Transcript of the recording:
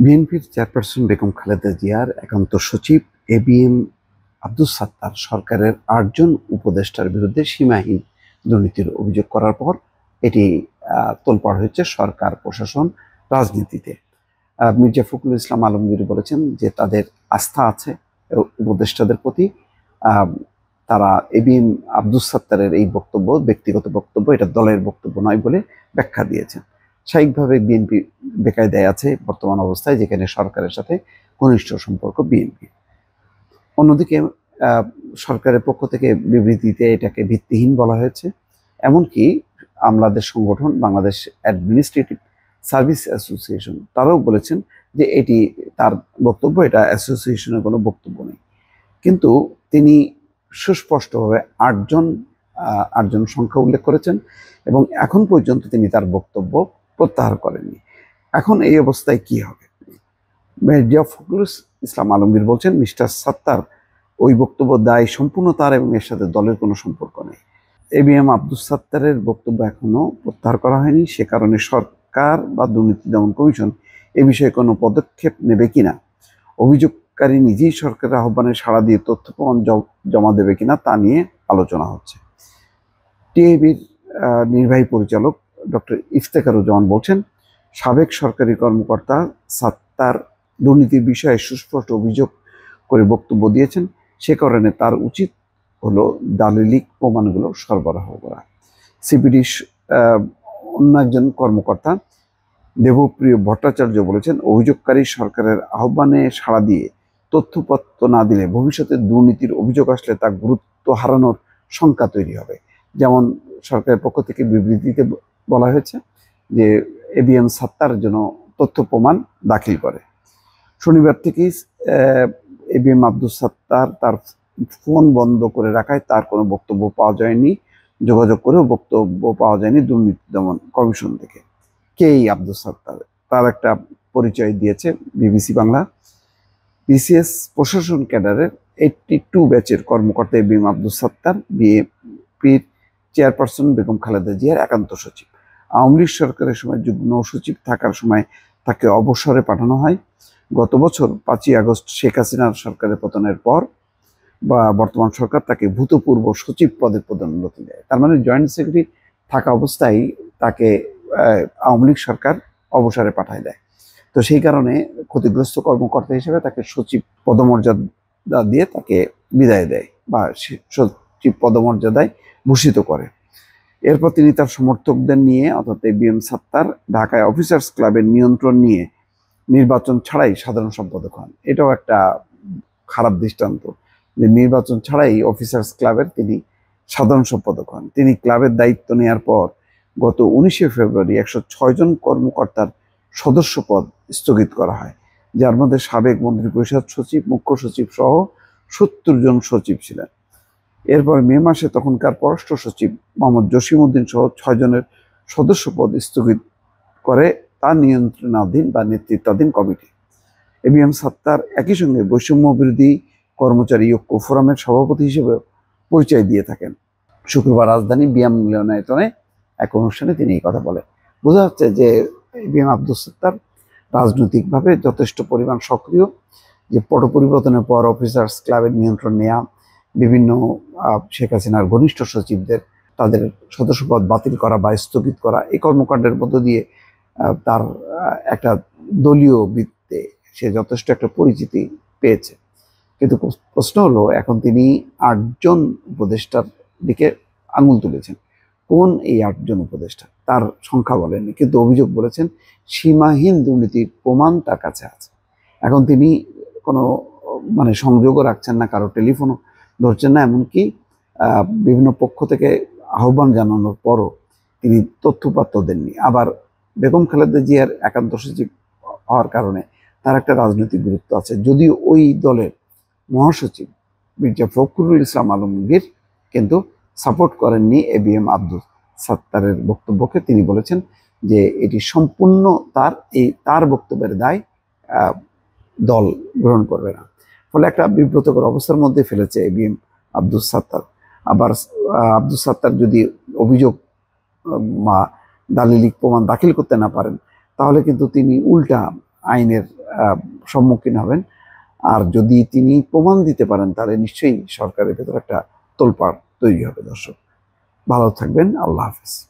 বিএনপির চেয়ারপারসন বেগম খালেদা জিয়ার একান্ত সচিব এবিএম আব্দুস সাত্তার সরকারের ৮ জন উপদেষ্টার বিরুদ্ধে সীমাহীন দুর্নীতির অভিযোগ করার পর এটি তোলপাড় হয়েছে সরকার, প্রশাসন, রাজনীতিতে। মির্জা ফখরুল ইসলাম আলমগীর বলেছেন যে তাদের আস্থা আছে উপদেষ্টাদের প্রতি। তারা এবিএম আব্দুস সাত্তারের এই বক্তব্য ব্যক্তিগত বক্তব্য, এটা দলের বক্তব্য নয় বলে ব্যাখ্যা দিয়েছেন। স্বাভাবিকভাবে বিএনপি বেকায়দায় আছে বর্তমান অবস্থায়, যেখানে সরকারের সাথে ঘনিষ্ঠ সম্পর্ক বিএনপি। অন্যদিকে সরকারের পক্ষ থেকে বিবৃতিতে এটাকে ভিত্তিহীন বলা হয়েছে। এমনকি আমলাদের সংগঠন বাংলাদেশ অ্যাডমিনিস্ট্রেটিভ সার্ভিস অ্যাসোসিয়েশন তারাও বলেছেন যে এটি তার বক্তব্য, এটা অ্যাসোসিয়েশনের কোনো বক্তব্য নেই। কিন্তু তিনি সুস্পষ্টভাবে ৮জন সংখ্যা উল্লেখ করেছেন এবং এখন পর্যন্ত তিনি তার বক্তব্য প্রত্যাহার করেননি। এখন এই অবস্থায় কি হবে? মির্জা ফখরুল ইসলাম আলমগীর বলছেন মিস্টার সাত্তার ওই বক্তব্য দায় সম্পূর্ণ তার এবং এর সাথে দলের কোনো সম্পর্ক নেই। এবিএম আব্দুস সাত্তারের বক্তব্য এখনো প্রত্যাহার করা হয়নি। সে কারণে সরকার বা দুর্নীতি দমন কমিশন এ বিষয়ে কোনো পদক্ষেপ নেবে কিনা, অভিযোগকারী নিজেই সরকারের আহ্বানে সাড়া দিয়ে তথ্য প্রমাণ জমা দেবে কিনা তা নিয়ে আলোচনা হচ্ছে। টিআইবির নির্বাহী পরিচালক ডক্টর ইফতেখারুজ্জামান বলছেন, সাবেক সরকারি কর্মকর্তা সাত্তার দুর্নীতির বিষয়ে সুস্পষ্ট অভিযোগ করে বক্তব্য দিয়েছেন। সে কারণে তার উচিত হলো দালিলিক প্রমাণগুলো সরবরাহ করা। সিপিডির অন্য একজন কর্মকর্তা দেবপ্রিয় ভট্টাচার্য বলেছেন, অভিযোগকারী সরকারের আহ্বানে সাড়া দিয়ে তথ্যপত্র না দিলে ভবিষ্যতে দুর্নীতির অভিযোগ আসলে তা গুরুত্ব হারানোর শঙ্কা তৈরি হবে। যেমন সরকারের পক্ষ থেকে বিবৃতিতে বলা হয়েছে যে এবিএম সাত্তার যেন তথ্য প্রমাণ দাখিল করে। শনিবার থেকেই এবিএম আব্দুস সাত্তার তার ফোন বন্ধ করে রাখায় তার কোনো বক্তব্য পাওয়া যায়নি। যোগাযোগ করেও বক্তব্য পাওয়া যায়নি দুর্নীতি দমন কমিশন থেকে। কে এই আব্দুস সাত্তার? তার একটা পরিচয় দিয়েছে বিবিসি বাংলা। বিসিএস প্রশাসন ক্যাডারের 82 ব্যাচের কর্মকর্তা এবিএম আব্দুস সাত্তার বিএনপির চেয়ারপারসন বেগম খালেদা জিয়ার একান্ত সচিব। আওয়ামী লীগ সরকারের সময় যুগ্ম সচিব থাকার সময় তাকে অবসরে পাঠানো হয়। গত বছর 5ই আগস্ট শেখ হাসিনার সরকারের পতনের পর বা বর্তমান সরকার তাকে ভূতপূর্ব সচিব পদে পদোন্নতি দেয়। তার মানে জয়েন্ট সেক্রেটারি থাকা অবস্থায় তাকে আওয়ামী লীগ সরকার অবসরে পাঠায় দেয়। তো সেই কারণে ক্ষতিগ্রস্ত কর্মকর্তা হিসেবে তাকে সচিব পদমর্যাদা দিয়ে তাকে বিদায় দেয় বা সচিব পদমর্যাদায় ভূষিত করে। এরপর তিনি তার সমর্থকদের নিয়ে অর্থাৎ এবিএম সাত্তার ঢাকায় অফিসার্স ক্লাবের নিয়ন্ত্রণ নিয়ে নির্বাচন ছাড়াই সাধারণ সম্পাদক হন। এটাও একটা খারাপ দৃষ্টান্ত যে নির্বাচন ছাড়াই অফিসার্স ক্লাবের তিনি সাধারণ সম্পাদক হন। তিনি ক্লাবের দায়িত্ব নেওয়ার পর গত 19শে ফেব্রুয়ারি 106 জন কর্মকর্তার সদস্য পদ স্থগিত করা হয়, যার মধ্যে সাবেক মন্ত্রিপরিষদ সচিব, মুখ্য সচিব সহ 70 জন সচিব ছিলেন। এরপর মে মাসে তখনকার পররাষ্ট্র সচিব মোহাম্মদ জসিমউদ্দিন সহ 6 জনের সদস্য পদ স্থগিত করে তার নিয়ন্ত্রণাধীন বা নেতৃত্বাধীন কমিটি। এবিএম সাত্তার একই সঙ্গে বৈষম্য বিরোধী কর্মচারী ঐক্য ফোরামের সভাপতি হিসেবে পরিচয় দিয়ে থাকেন। শুক্রবার রাজধানী বিয়াম মিলনায়তনে এক অনুষ্ঠানে তিনি এই কথা বলেন। বোঝা যাচ্ছে যে এবিএম আব্দুস সাত্তার রাজনৈতিকভাবে যথেষ্ট পরিমাণ সক্রিয়। যে পট পরিবর্তনের পর অফিসার্স ক্লাবের নিয়ন্ত্রণ নেওয়া, বিভিন্ন শেখ হাসিনার ঘনিষ্ঠ সচিবদের তাদের সদস্যপদ বাতিল করা বা স্থগিত করা, এই কর্মকাণ্ডের মধ্য দিয়ে তার একটা দলীয় বৃত্তে সে যথেষ্ট একটা পরিচিতি পেয়েছে। কিন্তু প্রশ্ন হলো, এখন তিনি 8 জন উপদেষ্টার দিকে আঙুল তুলেছেন। কোন এই 8 জন উপদেষ্টা? তার সংখ্যা বলেননি, কিন্তু অভিযোগ বলেছেন সীমাহীন দুর্নীতির প্রমাণ তার কাছে আছে। এখন তিনি কোনো সংযোগও রাখছেন না, কারো টেলিফোনও ধরছেন না, এমনকি বিভিন্ন পক্ষ থেকে আহ্বান জানানোর পরও তিনি তথ্যপাত্র দেননি। আবার বেগম খালেদা জিয়ার একান্ত সচিব হওয়ার কারণে তার একটা রাজনৈতিক গুরুত্ব আছে। যদিও ওই দলের মহাসচিব মির্জা ফখরুল ইসলাম আলমগীর কিন্তু সাপোর্ট করেননি এবিএম আব্দুস সাত্তারের বক্তব্যকে। তিনি বলেছেন যে এটি সম্পূর্ণ তার বক্তব্যের দায় দল গ্রহণ করবে না। ফলে একটা বিব্রতকর অবস্থার মধ্যে ফেলেছে এবিএম আব্দুস সাত্তার। আবার আব্দুস সাত্তার যদি অভিযোগ বা দালিলিক প্রমাণ দাখিল করতে না পারেন, তাহলে কিন্তু তিনি উল্টা আইনের সম্মুখীন হবেন। আর যদি তিনি প্রমাণ দিতে পারেন তাহলে নিশ্চয়ই সরকারের ভেতর একটা তোলপাড় তৈরি হবে। দর্শক, ভালো থাকবেন। আল্লাহ হাফেজ।